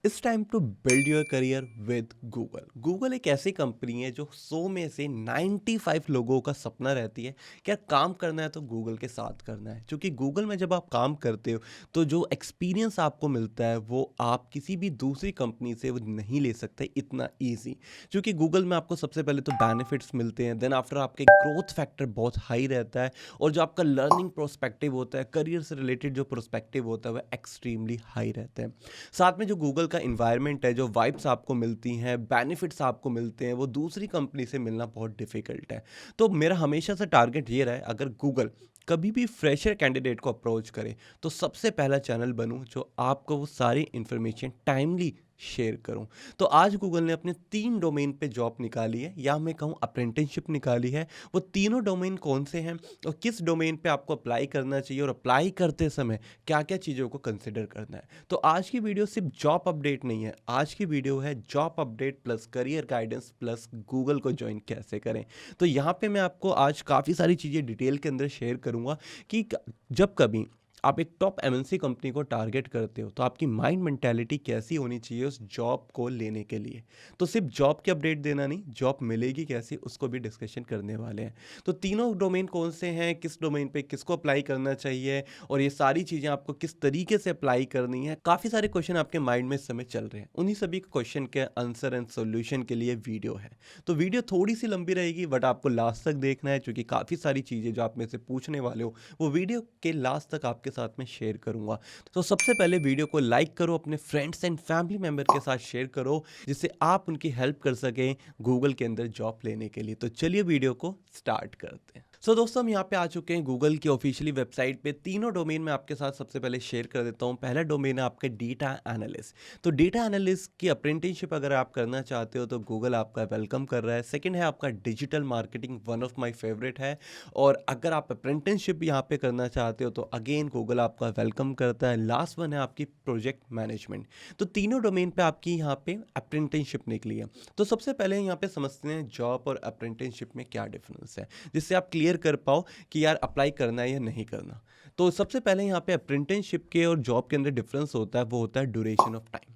It's time to build your career with Google. Google एक ऐसी company है जो 100 में से 95 लोगों का सपना रहती है कि यार काम करना है तो गूगल के साथ करना है, क्योंकि गूगल में जब आप काम करते हो तो जो एक्सपीरियंस आपको मिलता है वो आप किसी भी दूसरी कंपनी से वो नहीं ले सकते इतना ईजी। क्योंकि गूगल में आपको सबसे पहले तो बेनिफिट्स मिलते हैं, देन आफ्टर आपके ग्रोथ फैक्टर बहुत हाई रहता है, और जो आपका लर्निंग प्रोस्पेक्टिव होता है, करियर से रिलेटेड जो प्रोस्पेक्टिव होता है, वह एक्सट्रीमली हाई रहता है। साथ में जो गूगल का इन्वायरमेंट है, जो वाइब्स आपको मिलती हैं, बेनिफिट्स आपको मिलते हैं, वो दूसरी कंपनी से मिलना बहुत डिफिकल्ट है। तो मेरा हमेशा से टारगेट ये रहा है, अगर गूगल कभी भी फ्रेशर कैंडिडेट को अप्रोच करे तो सबसे पहला चैनल बनूं जो आपको वो सारी इन्फॉर्मेशन टाइमली शेयर करूं। तो आज गूगल ने अपने 3 डोमेन पे जॉब निकाली है, या मैं कहूं अप्रेंटिसशिप निकाली है। वो तीनों डोमेन कौन से हैं और किस डोमेन पे आपको अप्लाई करना चाहिए, और अप्लाई करते समय क्या क्या चीज़ों को कंसिडर करना है। तो आज की वीडियो सिर्फ जॉब अपडेट नहीं है, आज की वीडियो है job update plus career guidance plus Google को ज्वाइन कैसे करें। तो यहाँ पे मैं आपको आज काफ़ी सारी चीज़ें डिटेल के अंदर शेयर करूँगा कि जब कभी आप एक टॉप एमएनसी कंपनी को टारगेट करते हो तो आपकी माइंड मेंटालिटी कैसी होनी चाहिए उस जॉब को लेने के लिए। तो सिर्फ जॉब की अपडेट देना नहीं, जॉब मिलेगी कैसी उसको भी डिस्कशन करने वाले हैं। तो तीनों डोमेन कौन से हैं, किस डोमेन पे किसको अप्लाई करना चाहिए, और ये सारी चीज़ें आपको किस तरीके से अप्लाई करनी है। काफ़ी सारे क्वेश्चन आपके माइंड में इस समय चल रहे हैं, उन्हीं सभी क्वेश्चन के आंसर एंड सोल्यूशन के लिए वीडियो है। तो वीडियो थोड़ी सी लंबी रहेगी, बट आपको लास्ट तक देखना है, क्योंकि काफ़ी सारी चीज़ें जो आप में से पूछने वाले हो वो वीडियो के लास्ट तक आपके साथ में शेयर करूंगा। तो सबसे पहले वीडियो को लाइक करो, अपने फ्रेंड्स एंड फैमिली मेंबर के साथ शेयर करो, जिससे आप उनकी हेल्प कर सकें गूगल के अंदर जॉब लेने के लिए। तो चलिए वीडियो को स्टार्ट करते हैं। दोस्तों, हम यहाँ पे आ चुके हैं गूगल की ऑफिशियली वेबसाइट पे। तीनों डोमेन में आपके साथ सबसे पहले शेयर कर देता हूँ। पहला डोमेन है आपके डेटा एनालिस्ट। तो डेटा एनालिस्ट की अप्रेंटिसशिप अगर आप करना चाहते हो तो गूगल आपका वेलकम कर रहा है। सेकंड है आपका digital marketing, one of my favourite है। और अगर आप अप्रेंटिसशिप यहाँ पे करना चाहते हो तो अगेन गूगल आपका वेलकम करता है। लास्ट वन है आपकी प्रोजेक्ट मैनेजमेंट। तो तीनों डोमेन पे आपकी यहाँ पे अप्रेंटिसशिप निकली है। तो सबसे पहले यहाँ पे समझते हैं जॉब और अप्रेंटिसशिप में क्या डिफरेंस है, जिससे आप क्लियर कर पाओ कि यार अप्लाई करना है या नहीं करना। तो सबसे पहले यहाँ पे अप्रेंटिसशिप के और जॉब के अंदर डिफरेंस होता है, वो होता है ड्यूरेशन ऑफ टाइम।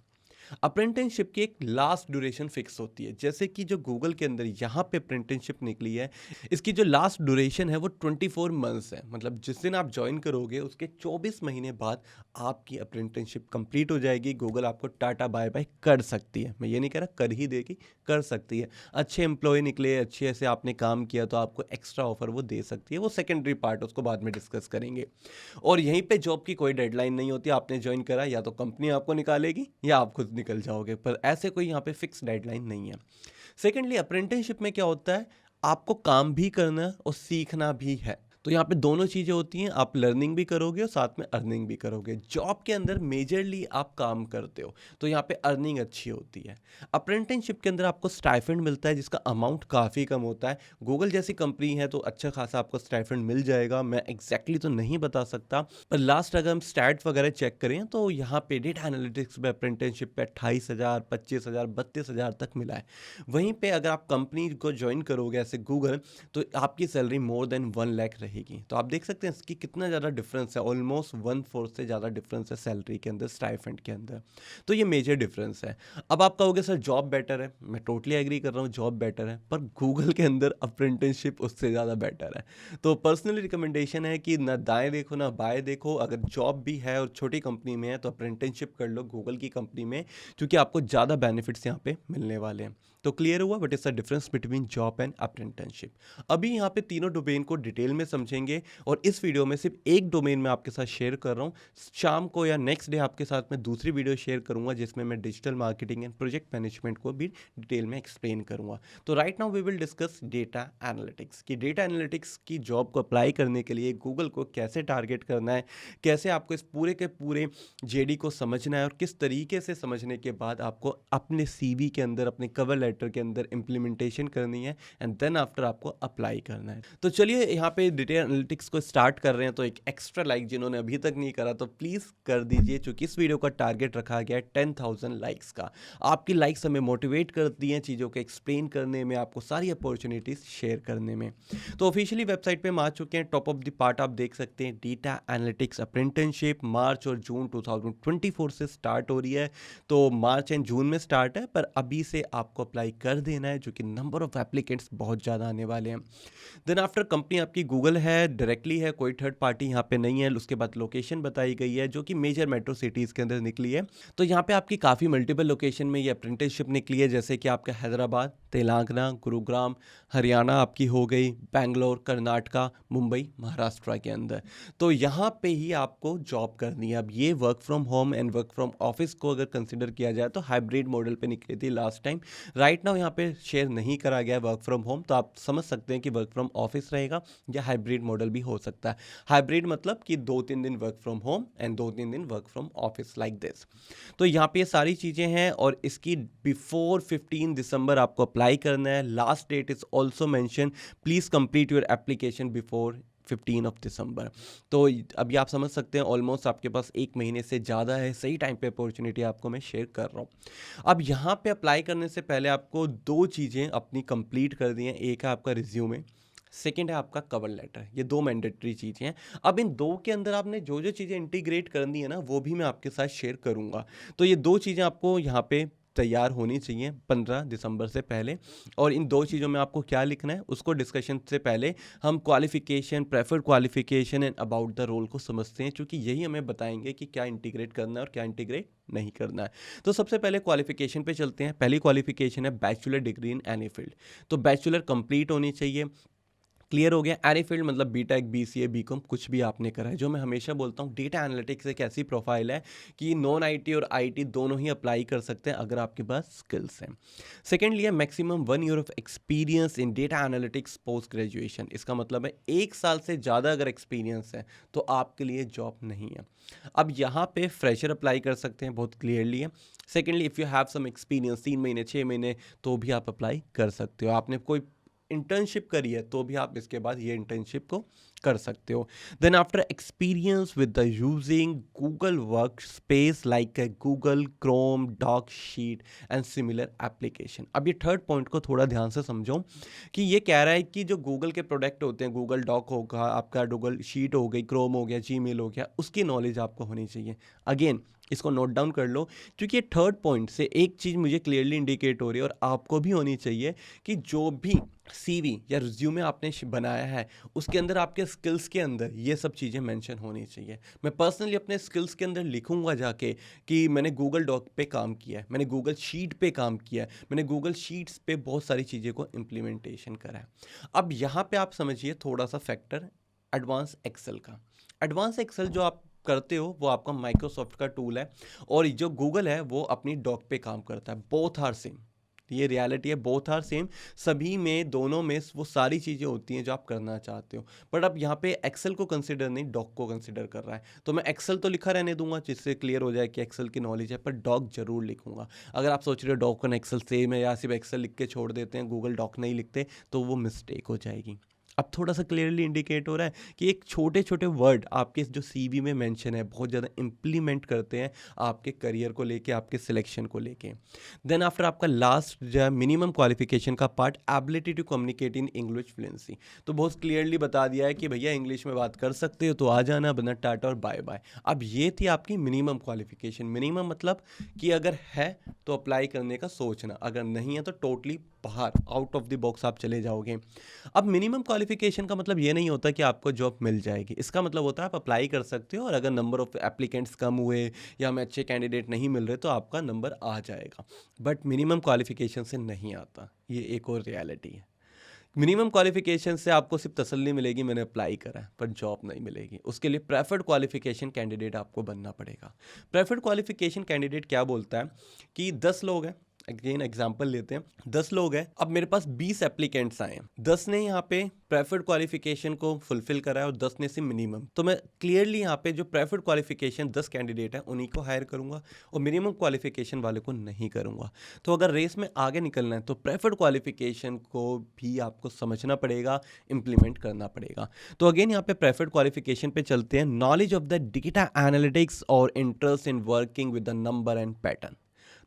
अप्रेंटिसशिप की एक लास्ट ड्यूरेशन फिक्स होती है, जैसे कि जो गूगल के अंदर यहाँ पे अप्रेंटिसशिप निकली है, इसकी जो लास्ट ड्यूरेशन है वो 24 मंथ्स है। मतलब जिस दिन आप ज्वाइन करोगे उसके 24 महीने बाद आपकी अप्रेंटिसशिप कंप्लीट हो जाएगी। गूगल आपको टाटा बाय बाय कर सकती है, मैं ये नहीं कह रहा कर ही देगी, कर सकती है। अच्छे एम्प्लॉय निकले, अच्छे से आपने काम किया तो आपको एक्स्ट्रा ऑफर वो दे सकती है। वो सेकेंडरी पार्ट, उसको बाद में डिस्कस करेंगे। और यहीं पे जॉब की कोई डेडलाइन नहीं होती। आपने ज्वाइन करा, या तो कंपनी आपको निकालेगी या आप खुद निकल जाओगे, पर ऐसे कोई यहाँ पे फिक्स डेडलाइन नहीं है। सेकेंडली, अप्रेंटिसशिप में क्या होता है, आपको काम भी करना है और सीखना भी है। तो यहाँ पे दोनों चीज़ें होती हैं, आप लर्निंग भी करोगे और साथ में अर्निंग भी करोगे। जॉब के अंदर मेजरली आप काम करते हो तो यहाँ पे अर्निंग अच्छी होती है। अप्रेंटिसशिप के अंदर आपको स्टाइफंड मिलता है, जिसका अमाउंट काफ़ी कम होता है। गूगल जैसी कंपनी है तो अच्छा खासा आपको स्टाइफंड मिल जाएगा, मैं एग्जैक्टली तो नहीं बता सकता, पर लास्ट अगर हम स्टैट वगैरह चेक करें तो यहाँ पे डेटा एनालिटिक्स में अप्रेंटिसशिप पे 28,000, 25,000, 32,000 तक मिला है। वहीं पे अगर आप कंपनी को ज्वाइन करोगे ऐसे गूगल, तो आपकी सैलरी मोर देन 1 लाख रहेगी। तो आप देख सकते हैं इसकी कितना ज़्यादा डिफरेंस है, ऑलमोस्ट 1/4 से ज़्यादा डिफरेंस है सैलरी के अंदर, स्टाइफंड के अंदर। तो ये मेजर डिफरेंस है। अब आप कहोगे सर जॉब बेटर है, मैं टोटली एग्री कर रहा हूँ, जॉब बेटर है, पर गूगल के अंदर अप्रेंटिसशिप उससे ज़्यादा बेटर है। तो पर्सनली रिकमेंडेशन है कि ना दाएं देखो ना बाएं देखो, अगर जॉब भी है और छोटी कंपनी में है तो अप्रेंटिसशिप कर लो गूगल की कंपनी में, क्योंकि आपको ज़्यादा बेनिफिट्स यहाँ पे मिलने वाले हैं। तो क्लियर हुआ what is the difference between job and apprenticeship. अभी यहाँ पे तीनों डोमेन को डिटेल में समझेंगे, और इस वीडियो में सिर्फ एक डोमेन में आपके साथ शेयर कर रहा हूँ। शाम को या नेक्स्ट डे आपके साथ में दूसरी वीडियो शेयर करूंगा, जिसमें मैं digital marketing and project management को भी डिटेल में एक्सप्लेन करूंगा। तो right now we will discuss data analytics की। डेटा एनालिटिक्स की जॉब को अप्लाई करने के लिए गूगल को कैसे टारगेट करना है, कैसे आपको इस पूरे के पूरे जेडी को समझना है, और किस तरीके से समझने के बाद आपको अपने सीवी के अंदर, अपने कवर लेटर के अंदर इम्प्लीमेंटेशन करनी है, एंड देन आफ्टर आपको अप्लाई करना है। तो चलिए यहाँ पे डेटा एनालिटिक्स को स्टार्ट कर रहे हैं तो एक एक्स्ट्रा लाइक जिन्होंने अभी तक नहीं करा तो प्लीज़ कर दीजिए, क्योंकि इस वीडियो का टारगेट रखा गया है 10,000 लाइक्स का। आपकी लाइक्स हमें मोटिवेट करती हैं चीज़ों को एक्सप्लेन करने में, आपको सारी अपॉर्चुनिटीज़ शेयर करने में। तो ऑफिशियली वेबसाइट पे हम आ चुके हैं। टॉप ऑफ द पार्ट आप देख सकते हैं, डेटा एनालिटिक्स अप्रेंटिसशिप मार्च और जून 2024 से स्टार्ट हो रही है। तो मार्च एंड जून में स्टार्ट है, पर अभी से आपको अप्लाई कर देना है, जो कि नंबर ऑफ एप्लीकेंट्स बहुत ज़्यादा आने वाले हैं। देन आफ्टर कंपनी आपकी गूगल है, डायरेक्टली है, कोई थर्ड पार्टी यहाँ पे नहीं है। उसके बाद लोकेशन बताई गई है जो कि मेजर मेट्रो सिटीज़ के अंदर निकली है। तो यहाँ पे आपकी काफ़ी मल्टीपल लोकेशन में ये अप्रेंटिसशिप निकली है, जैसे कि आपका हैदराबाद, तेलंगाना, गुरुग्राम, हरियाणा आपकी हो गई, बैंगलोर, कर्नाटका, मुंबई, महाराष्ट्र के अंदर। तो यहाँ पे ही आपको जॉब करनी है। अब ये work from home and work from office को अगर कंसिडर किया जाए तो हाइब्रिड मॉडल पे निकली थी लास्ट टाइम। राइट नाउ यहाँ पे शेयर नहीं करा गया वर्क फ्रॉम होम, तो आप समझ सकते हैं कि वर्क फ्रॉम ऑफिस रहेगा या हाइब्रिड मॉडल भी हो सकता है। हाइब्रिड मतलब कि 2-3 दिन वर्क फ्रॉम होम एंड 2-3 दिन work from office, like this. तो यहाँ पे ये सारी चीज़ें हैं और इसकी बिफोर 15 दिसंबर आपको अप्लाई करना है। Last date is also mention, please complete your application before 15 of December. तो अभी आप समझ सकते हैं ऑलमोस्ट आपके पास 1 महीने से ज़्यादा है। सही टाइम पे अपॉर्चुनिटी आपको मैं शेयर कर रहा हूँ। अब यहाँ पे अप्लाई करने से पहले आपको 2 चीज़ें अपनी कंप्लीट कर दी हैं। एक है आपका रिज्यूमे, सेकंड है आपका कवर लेटर। ये 2 मैंडेटरी चीज़ें हैं। अब इन 2 के अंदर आपने जो जो चीज़ें इंटीग्रेट करनी है ना, वो भी मैं आपके साथ शेयर करूँगा। तो ये 2 चीज़ें आपको यहाँ पे तैयार होनी चाहिए 15 दिसंबर से पहले। और इन 2 चीज़ों में आपको क्या लिखना है, उसको डिस्कशन से पहले हम qualification, preferred qualification and about the role को समझते हैं, क्योंकि यही हमें बताएंगे कि क्या इंटीग्रेट करना है और क्या इंटीग्रेट नहीं करना है। तो सबसे पहले क्वालिफिकेशन पे चलते हैं। पहली क्वालिफिकेशन है bachelor degree in any field. तो बैचलर कंप्लीट होनी चाहिए। क्लियर हो गया। एनी फील्ड मतलब बीटेक, बीसीए, बीकॉम, कुछ भी आपने करा है। जो मैं हमेशा बोलता हूँ, डेटा एनालिटिक्स एक ऐसी प्रोफाइल है कि नॉन आईटी और आईटी दोनों ही अप्लाई कर सकते हैं अगर आपके पास स्किल्स हैं। सेकेंडली है maximum 1 year of experience in data analytics post graduation. इसका मतलब है 1 साल से ज़्यादा अगर एक्सपीरियंस है तो आपके लिए जॉब नहीं है। अब यहाँ पे फ्रेशर अप्लाई कर सकते हैं, बहुत क्लियरली है। Secondly if you have some experience 3 महीने 6 महीने तो भी आप अप्लाई कर सकते हो। आपने कोई इंटर्नशिप करी है तो भी आप इसके बाद ये इंटर्नशिप को कर सकते हो। Then after experience with the using Google workspace like Google Chrome, doc sheet and similar application. अब ये थर्ड पॉइंट को थोड़ा ध्यान से समझो कि ये कह रहा है कि जो गूगल के प्रोडक्ट होते हैं, गूगल डॉक होगा, आपका गूगल शीट हो गई, क्रोम हो गया, जीमेल हो गया, उसकी नॉलेज आपको होनी चाहिए। अगेन इसको नोट डाउन कर लो, क्योंकि ये थर्ड पॉइंट से एक चीज़ मुझे क्लियरली इंडिकेट हो रही है और आपको भी होनी चाहिए कि जो भी सीवी या रिज्यूमे आपने बनाया है उसके अंदर आपके स्किल्स के अंदर ये सब चीज़ें मेंशन होनी चाहिए। मैं पर्सनली अपने स्किल्स के अंदर लिखूंगा जाके कि मैंने गूगल डॉक पे काम किया है, मैंने गूगल शीट पे काम किया है, मैंने गूगल शीट्स पे बहुत सारी चीज़ें को इम्प्लीमेंटेशन करा है। अब यहाँ पे आप समझिए थोड़ा सा फैक्टर एडवांस एक्सेल का। एडवांस एक्सेल जो आप करते हो वो आपका माइक्रोसॉफ्ट का टूल है, और जो गूगल है वो अपनी डॉक पे काम करता है। बोथ आर सेम, ये रियलिटी है, बोथ आर सेम। सभी में, दोनों में वो सारी चीज़ें होती हैं जो आप करना चाहते हो। बट अब यहाँ पे एक्सेल को कंसिडर नहीं, डॉक को कंसिडर कर रहा है। तो मैं एक्सेल तो लिखा रहने दूंगा जिससे क्लियर हो जाए कि एक्सेल की नॉलेज है, पर डॉक जरूर लिखूंगा। अगर आप सोच रहे हो डॉक और एक्सेल सेम है या सिर्फ एक्सेल लिख के छोड़ देते हैं, गूगल डॉक नहीं लिखते, तो वो मिस्टेक हो जाएगी। अब थोड़ा सा क्लियरली इंडिकेट हो रहा है कि एक छोटे छोटे वर्ड आपके जो सीवी में मेंशन है बहुत ज़्यादा इंप्लीमेंट करते हैं आपके करियर को लेके, आपके सिलेक्शन को लेके। देन आफ्टर आपका लास्ट जो है मिनिमम क्वालिफिकेशन का part, ability to communicate in English fluency. तो बहुत क्लियरली बता दिया है कि भैया इंग्लिश में बात कर सकते हो तो आ जाना, वरना टाटा और बाय बाय। अब ये थी आपकी मिनिमम क्वालिफिकेशन। मिनिमम मतलब कि अगर है तो अप्लाई करने का सोचना, अगर नहीं है तो टोटली बाहर, आउट ऑफ द बॉक्स आप चले जाओगे। अब मिनिमम क्वालिफिकेशन का मतलब ये नहीं होता कि आपको जॉब मिल जाएगी। इसका मतलब होता है आप अप्लाई कर सकते हो और अगर नंबर ऑफ एप्लीकेंट्स कम हुए या हमें अच्छे कैंडिडेट नहीं मिल रहे तो आपका नंबर आ जाएगा। बट मिनिमम क्वालिफिकेशन से नहीं आता, ये एक और रियलिटी है। मिनिमम क्वालिफिकेशन से आपको सिर्फ तसल्ली मिलेगी मैंने अप्लाई करा है, पर जॉब नहीं मिलेगी। उसके लिए प्रेफर्ड क्वालिफिकेशन कैंडिडेट आपको बनना पड़ेगा। प्रेफर्ड क्वालिफिकेशन कैंडिडेट क्या बोलता है कि 10 लोग हैं अगेन एग्जांपल लेते हैं, 10 लोग हैं, अब मेरे पास 20 एप्लीकेंट्स आए हैं, 10 ने यहाँ पे प्रेफर्ड क्वालिफिकेशन को फुलफिल करा है और 10 ने से मिनिमम, तो मैं क्लियरली यहाँ पे जो प्रेफर्ड क्वालिफिकेशन 10 कैंडिडेट है उन्हीं को हायर करूंगा और मिनिमम क्वालिफिकेशन वाले को नहीं करूंगा। तो अगर रेस में आगे निकलना है तो प्रेफर्ड क्वालिफिकेशन को भी आपको समझना पड़ेगा, इंप्लीमेंट करना पड़ेगा। तो अगेन यहाँ पे प्रेफर्ड क्वालिफिकेशन पे चलते हैं, knowledge of the data analytics और interest in working with the number and pattern.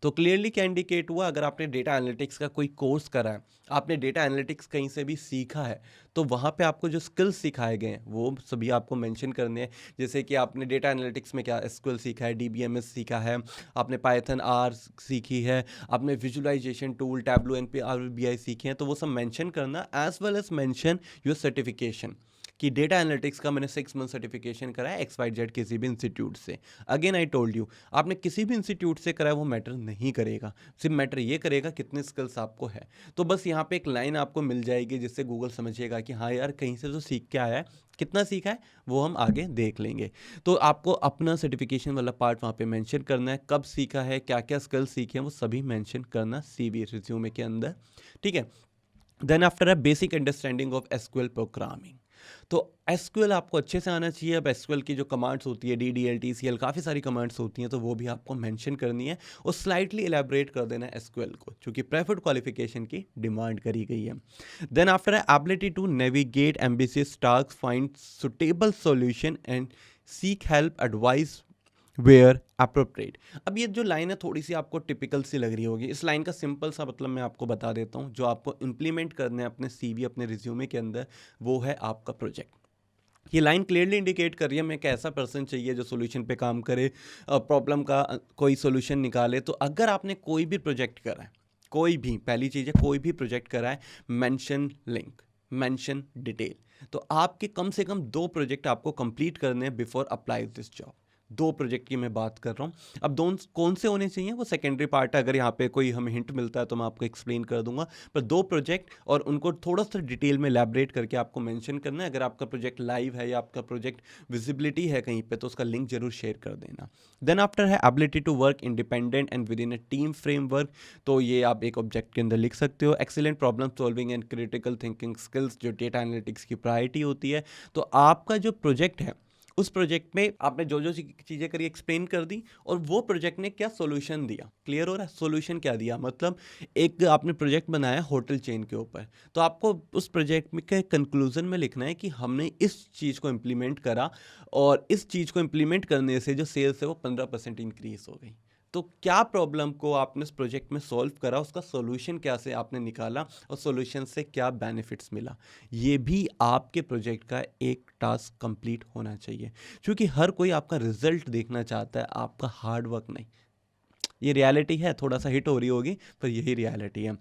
तो क्लियरली क्या इंडिकेट हुआ, अगर आपने डेटा एनालिटिक्स का कोई कोर्स करा है, आपने डेटा एनालिटिक्स कहीं से भी सीखा है, तो वहाँ पे आपको जो स्किल्स सिखाए गए हैं वो सभी आपको मेंशन करने हैं। जैसे कि आपने डेटा एनालिटिक्स में क्या एसक्यूएल सीखा है, डीबीएमएस सीखा है, आपने पाइथन आर सीखी है, आपने विजुअलाइजेशन टूल टैबलो एनपी आरबीआई सीखे हैं, तो वो सब मेंशन करना, as well as mention your certification कि डेटा एनालिटिक्स का मैंने 6 मंथ सर्टिफिकेशन करा है XYZ किसी भी इंस्टीट्यूट से। अगेन आई टोल्ड यू, आपने किसी भी इंस्टीट्यूट से करा है वो मैटर नहीं करेगा, सिर्फ मैटर ये करेगा कितने स्किल्स आपको है। तो बस यहाँ पे एक लाइन आपको मिल जाएगी जिससे गूगल समझेगा कि हाँ यार कहीं से तो सीख के आया है, कितना सीखा है वो हम आगे देख लेंगे। तो आपको अपना सर्टिफिकेशन वाला पार्ट वहाँ पे मेंशन करना है, कब सीखा है, क्या क्या स्किल्स सीखे हैं वो सभी मेंशन करना CV रिज्यूमे के अंदर, ठीक है। Then after a basic understanding of SQL programming. तो SQL आपको अच्छे से आना चाहिए। अब SQL की जो कमांड्स होती है DDL TCL काफ़ी सारी कमांड्स होती हैं, तो वो भी आपको मेंशन करनी है और स्लाइटली एलैबोरेट कर देना है SQL को, क्योंकि प्रेफर्ड क्वालिफिकेशन की डिमांड करी गई है। Then after ability to navigate ambitious task, find suitable solution and seek help advice where appropriate. अब ये जो लाइन है थोड़ी सी आपको टिपिकल सी लग रही होगी, इस लाइन का सिंपल सा मतलब मैं आपको बता देता हूँ, जो आपको इम्प्लीमेंट करना है अपने CV अपने रिज्यूमे के अंदर, वो है आपका प्रोजेक्ट। ये लाइन क्लियरली इंडिकेट कर रही है मैं एक ऐसा पर्सन चाहिए जो सोल्यूशन पे काम करे, प्रॉब्लम का कोई सोल्यूशन निकाले। तो अगर आपने कोई भी प्रोजेक्ट करा है, कोई भी, पहली चीज़ है कोई भी प्रोजेक्ट करा है, मेंशन लिंक, मेंशन डिटेल। तो आपके कम से कम 2 प्रोजेक्ट आपको कंप्लीट करने हैं before apply this job. 2 project की मैं बात कर रहा हूँ। अब दोनों कौन से होने चाहिए वो सेकेंडरी पार्ट है, अगर यहाँ पे कोई हमें हिंट मिलता है तो मैं आपको एक्सप्लेन कर दूंगा। पर 2 प्रोजेक्ट और उनको थोड़ा सा डिटेल में एलैबोरेट करके आपको मेंशन करना है। अगर आपका प्रोजेक्ट लाइव है या आपका प्रोजेक्ट विजिबिलिटी है कहीं पे, तो उसका लिंक जरूर शेयर कर देना। देन आफ्टर है ability to work independent and within a team framework. तो ये आप एक ऑब्जेक्ट के अंदर लिख सकते हो। Excellent problem solving and critical thinking skills, जो डेटा एनालिटिक्स की प्रायोरिटी होती है। तो आपका जो प्रोजेक्ट है उस प्रोजेक्ट में आपने जो जो चीज़ें करी एक्सप्लेन कर दी, और वो प्रोजेक्ट ने क्या सॉल्यूशन दिया। क्लियर हो रहा है? सॉल्यूशन क्या दिया, मतलब एक आपने प्रोजेक्ट बनाया होटल चेन के ऊपर, तो आपको उस प्रोजेक्ट में के कंक्लूजन में लिखना है कि हमने इस चीज़ को इम्प्लीमेंट करा और इस चीज़ को इम्प्लीमेंट करने से जो सेल्स है वो 15% इंक्रीज हो गई। तो क्या प्रॉब्लम को आपने इस प्रोजेक्ट में सॉल्व करा, उसका सॉल्यूशन क्या से आपने निकाला और सॉल्यूशन से क्या बेनिफिट्स मिला, ये भी आपके प्रोजेक्ट का एक टास्क कंप्लीट होना चाहिए। क्योंकि हर कोई आपका रिजल्ट देखना चाहता है, आपका हार्ड वर्क नहीं। ये रियलिटी है, थोड़ा सा हिट हो रही होगी पर यही रियलिटी है।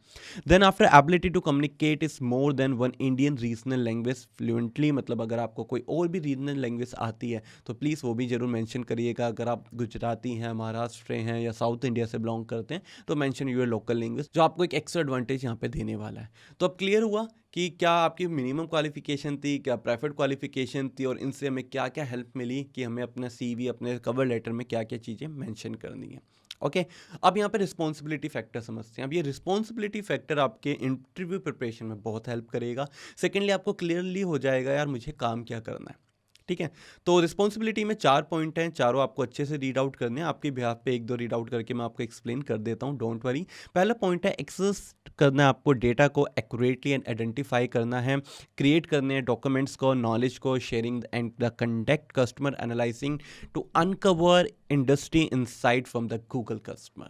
Then after ability to communicate is more than one Indian regional language fluently, मतलब अगर आपको कोई और भी रीजनल लैंग्वेज आती है तो प्लीज़ वो भी जरूर मेंशन करिएगा। अगर आप गुजराती हैं, महाराष्ट्र हैं या साउथ इंडिया से बिलोंग करते हैं तो मेंशन यूर लोकल लैंग्वेज, जो आपको एक एक्स्ट्रा एडवांटेज यहाँ पे देने वाला है। तो अब क्लियर हुआ कि क्या आपकी मिनिमम क्वालिफिकेशन थी, क्या प्रेफर्ड क्वालिफिकेशन थी, और इनसे हमें क्या क्या हेल्प मिली कि हमें अपना CV अपने कवर लेटर में क्या क्या चीज़ें मेंशन करनी है। ओके अब यहाँ पे रिस्पॉन्सिबिलिटी फैक्टर समझते हैं। अब ये रिस्पॉन्सिबिलिटी फैक्टर आपके इंटरव्यू प्रिपरेशन में बहुत हेल्प करेगा। सेकेंडली आपको क्लियरली हो जाएगा यार मुझे काम क्या करना है, ठीक है। तो रिस्पॉन्सिबिलिटी में 4 पॉइंट हैं, चारों आपको अच्छे से रीड आउट करने हैं। आपके बिहाफ पे 1-2 रीड आउट करके मैं आपको एक्सप्लेन कर देता हूँ, डोंट वरी। पहला पॉइंट है एक्सेस करना है आपको, डेटा को एक्यूरेटली एंड आइडेंटिफाई करना है, क्रिएट करने हैं डॉक्यूमेंट्स को, नॉलेज को, sharing and the conduct customer analysing to uncover industry insight from the Google customer.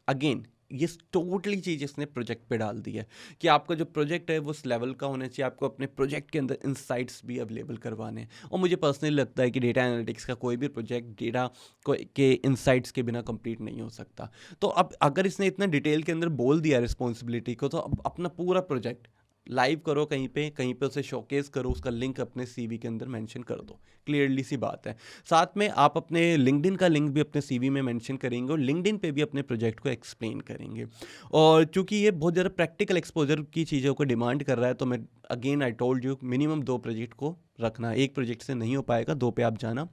Again ये टोटली चीज़ इसने प्रोजेक्ट पे डाल दी है कि आपका जो प्रोजेक्ट है वो उस लेवल का होना चाहिए। आपको अपने प्रोजेक्ट के अंदर इंसाइट्स भी अवेलेबल करवाने हैं, और मुझे पर्सनली लगता है कि डेटा एनालिटिक्स का कोई भी प्रोजेक्ट डेटा को के इंसाइट्स के बिना कंप्लीट नहीं हो सकता। तो अब अगर इसने इतना डिटेल के अंदर बोल दिया रिस्पॉन्सिबिलिटी को, तो अब अपना पूरा प्रोजेक्ट लाइव करो, कहीं पे उसे शोकेस करो, उसका लिंक अपने CV के अंदर मेंशन कर दो। क्लियरली सी बात है। साथ में आप अपने लिंक्डइन का लिंक भी अपने CV में मेंशन करेंगे और लिंक्डइन पे भी अपने प्रोजेक्ट को एक्सप्लेन करेंगे। और चूंकि ये बहुत ज़्यादा प्रैक्टिकल एक्सपोजर की चीज़ों को डिमांड कर रहा है, तो मैं again I told you minimum 2 project को रखना, एक प्रोजेक्ट से नहीं हो पाएगा, 2 पे आप जाना।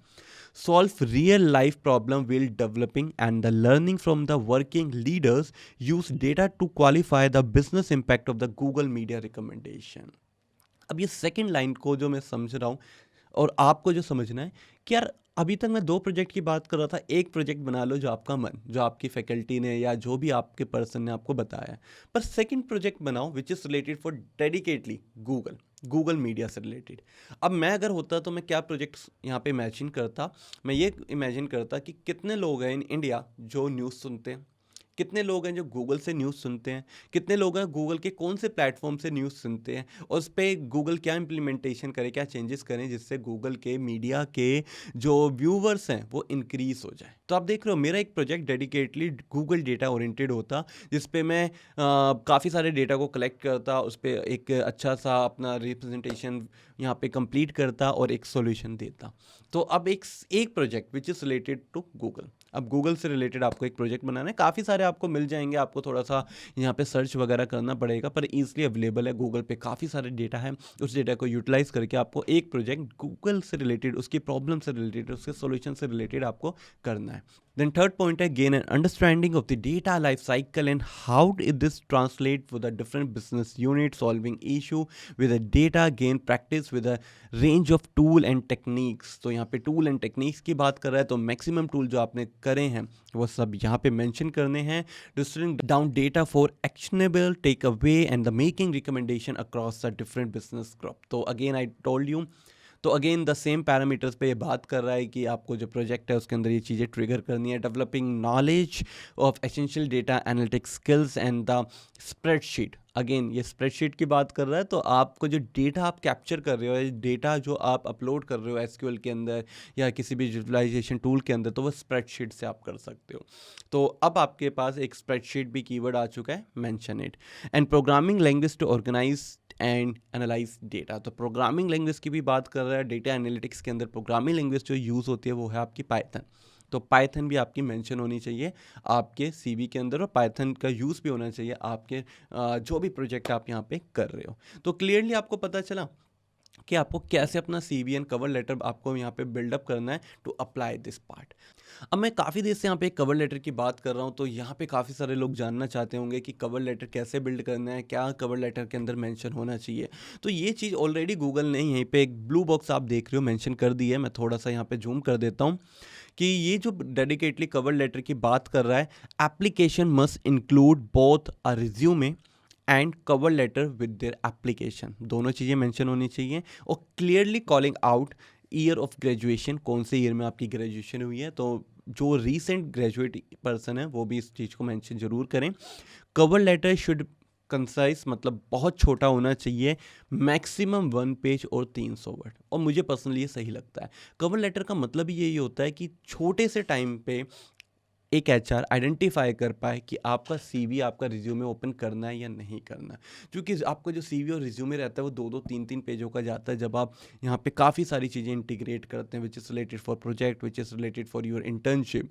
Solve real life problem will developing and the learning from the working leaders, use data to qualify the business impact of the Google media recommendation. अब ये सेकंड लाइन को जो मैं समझ रहा हूँ और आपको जो समझना है कि यार अभी तक मैं 2 प्रोजेक्ट की बात कर रहा था, एक प्रोजेक्ट बना लो जो आपका मन, जो आपकी फैकल्टी ने या जो भी आपके पर्सन ने आपको बताया है, पर सेकंड प्रोजेक्ट बनाओ विच is related for dedicatedly Google media से रिलेटेड। अब मैं अगर होता तो मैं क्या प्रोजेक्ट्स यहाँ पे इमेजिन करता, मैं ये इमेजिन करता कि कितने लोग हैं इन इंडिया जो न्यूज़ सुनते हैं, कितने लोग हैं जो गूगल से न्यूज़ सुनते हैं, कितने लोग हैं गूगल के कौन से प्लेटफॉर्म से न्यूज़ सुनते हैं, और उस पर गूगल क्या इम्प्लीमेंटेशन करे, क्या चेंजेस करें जिससे गूगल के मीडिया के जो व्यूवर्स हैं वो इंक्रीज हो जाए। तो आप देख रहे हो मेरा एक project dedicatedly Google data oriented होता, जिस पे मैं काफ़ी सारे डेटा को कलेक्ट करता, उस पर एक अच्छा सा अपना रिप्रेजेंटेशन यहाँ पे कंप्लीट करता और एक सॉल्यूशन देता। तो अब एक project which is related to Google, अब गूगल से रिलेटेड आपको एक प्रोजेक्ट बनाना है, काफ़ी सारे आपको मिल जाएंगे, आपको थोड़ा सा यहाँ पे सर्च वगैरह करना पड़ेगा, पर ईजिली अवेलेबल है गूगल पे, काफ़ी सारे डेटा है, उस डेटा को यूटिलाइज करके आपको एक प्रोजेक्ट गूगल से रिलेटेड, उसकी प्रॉब्लम से रिलेटेड, उसके सॉल्यूशन से रिलेटेड आपको करना है। Then third point है gain an understanding of the data life cycle and how did this translate for the different business units, solving issue with a data gain practice with a range of tool and techniques। तो यहाँ पे tool and techniques की बात कर रहा है, तो maximum tool जो आपने करे हैं वो सब यहाँ पे mention करने हैं। Distilling down data for actionable takeaway and the making recommendation across the different business group। तो again I told you, तो अगेन द सेम पैरामीटर्स पे ये बात कर रहा है कि आपको जो प्रोजेक्ट है उसके अंदर ये चीज़ें ट्रिगर करनी है। Developing knowledge of essential data analytics skills and the spreadsheet, again ये स्प्रेडशीट की बात कर रहा है, तो आपको जो डेटा आप कैप्चर कर रहे हो, डेटा जो आप अपलोड कर रहे हो एसक्यूएल के अंदर या किसी भी विजुअलाइजेशन टूल के अंदर, तो वो स्प्रेडशीट से आप कर सकते हो। तो अब आपके पास एक स्प्रेडशीट भी कीवर्ड आ चुका है, mention it. And programming language to organise and analyse data, तो प्रोग्रामिंग लैंग्वेज की भी बात कर रहा है। डेटा एनालिटिक्स के अंदर प्रोग्रामिंग लैंग्वेज जो यूज़ होती है वो है आपकी पाइथन, तो पाइथन भी आपकी मेंशन होनी चाहिए आपके सीवी के अंदर, और पाइथन का यूज़ भी होना चाहिए आपके जो भी प्रोजेक्ट आप यहाँ पे कर रहे हो। तो क्लियरली आपको पता चला कि आपको कैसे अपना सीवी एंड कवर लेटर आपको यहाँ पे बिल्डअप करना है टू अप्लाई दिस पार्ट। अब मैं काफ़ी देर से यहाँ पे एक कवर लेटर की बात कर रहा हूँ, तो यहाँ पे काफ़ी सारे लोग जानना चाहते होंगे कि कवर लेटर कैसे बिल्ड करना है, क्या कवर लेटर के अंदर मेंशन होना चाहिए। तो ये चीज़ ऑलरेडी गूगल ने यहीं पे एक ब्लू बॉक्स आप देख रहे हो मेंशन कर दी है। मैं थोड़ा सा यहाँ पे जूम कर देता हूँ कि ये जो डेडिकेटली कवर लेटर की बात कर रहा है, application must include both a resume and cover letter with their application, दोनों चीज़ें मेंशन होनी चाहिए। और clearly calling out year of graduation, कौन से ईयर में आपकी ग्रेजुएशन हुई है, तो जो रीसेंट ग्रेजुएट पर्सन है वो भी इस चीज़ को मेंशन जरूर करें। कवर लेटर शुड कंसाइज, मतलब बहुत छोटा होना चाहिए, मैक्सिमम 1 पेज और 300 वर्ड, और मुझे पर्सनली ये सही लगता है। कवर लेटर का मतलब ही यही होता है कि छोटे से टाइम पे एक एचआर आइडेंटिफाई कर पाए कि आपका सीवी, आपका रिज्यूमे ओपन करना है या नहीं करना, क्योंकि आपका जो सीवी और रिज्यूमे रहता है वो 2-2 3-3 पेजों का जाता है, जब आप यहाँ पे काफ़ी सारी चीज़ें इंटीग्रेट करते हैं which is related for project, which is related for your internship.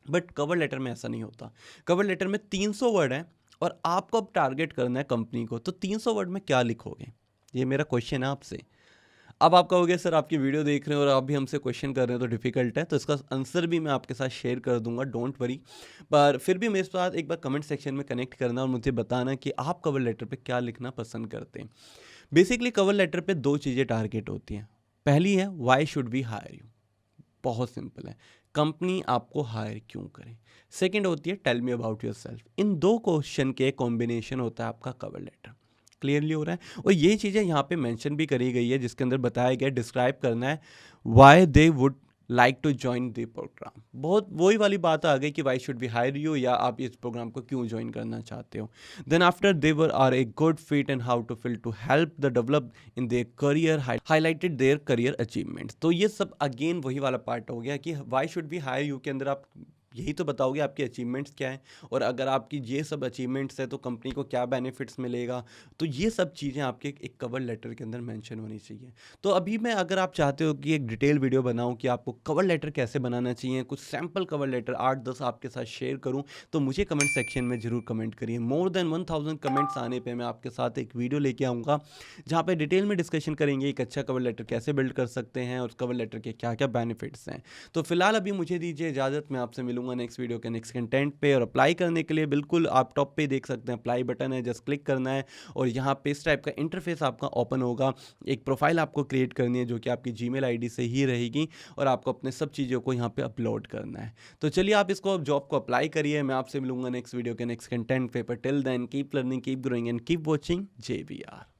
But cover letter में ऐसा नहीं होता। कवर लेटर में 300 वर्ड है और आपको अब टारगेट करना है कंपनी को, तो 300 वर्ड में क्या लिखोगे, ये मेरा क्वेश्चन है आपसे। अब आप कहोगे सर आपकी वीडियो देख रहे हैं और आप भी हमसे क्वेश्चन कर रहे हैं तो डिफ़िकल्ट है, तो इसका आंसर भी मैं आपके साथ शेयर कर दूंगा, डोंट वरी। पर फिर भी मेरे साथ एक बार कमेंट सेक्शन में कनेक्ट करना और मुझे बताना कि आप कवर लेटर पे क्या लिखना पसंद करते हैं। बेसिकली कवर लेटर पे 2 चीज़ें टारगेट होती हैं। पहली है why should we hire you, बहुत सिंपल है, कंपनी आपको हायर क्यों करे। सेकेंड होती है tell me about yourself. इन 2 क्वेश्चन के कॉम्बिनेशन होता है आपका कवर लेटर। क्लियरली हो रहा है, और ये चीज़ें यहाँ पे मेंशन भी करी गई है जिसके अंदर बताया गया डिस्क्राइब करना है why they would like to join the programme. बहुत वही वाली बात आ गई कि why should be hire you, या आप इस प्रोग्राम को क्यों ज्वाइन करना चाहते हो। Then after they were are a good fit and how to feel to help the develop in their career, highlighted their career achievements. तो ये सब अगेन वही वाला पार्ट हो गया कि why should be hire you के अंदर आप यही तो बताओगे आपके अचीवमेंट्स क्या हैं, और अगर आपकी ये सब अचीवमेंट्स है तो कंपनी को क्या बेनिफिट्स मिलेगा। तो ये सब चीज़ें आपके एक कवर लेटर के अंदर मेंशन होनी चाहिए। तो अभी मैं, अगर आप चाहते हो कि एक डिटेल वीडियो बनाऊं कि आपको कवर लेटर कैसे बनाना चाहिए, कुछ सैम्पल कवर लेटर 8-10 आपके साथ शेयर करूं, तो मुझे कमेंट सेक्शन में ज़रूर कमेंट करिए। मोर देन 1000 कमेंट्स आने पे मैं आपके साथ एक वीडियो लेके आऊँगा, जहाँ पे डिटेल में डिस्कशन करेंगे एक अच्छा कवर लेटर कैसे बिल्ड कर सकते हैं और कवर लेटर के क्या क्या बेनिफिट्स हैं। तो फिलहाल अभी मुझे दीजिए इजाज़त, मैं आपसे मिलूंगा नेक्स्ट वीडियो के नेक्स्ट कंटेंट पे। और अप्लाई करने के लिए बिल्कुल आप टॉप पे देख सकते हैं, अप्लाई बटन है, जस्ट क्लिक करना है और यहाँ पे इस टाइप का इंटरफेस आपका ओपन होगा। एक प्रोफाइल आपको क्रिएट करनी है जो कि आपकी जीमेल आईडी से ही रहेगी, और आपको अपने सब चीज़ों को यहाँ पे अपलोड करना है। तो चलिए आप इसको जॉब को अप्लाई करिए। मैं आपसे मिलूंगा नेक्स्ट वीडियो के नेक्स्ट कंटेंट पे। Till then keep learning, keep growing and keep watching JVR।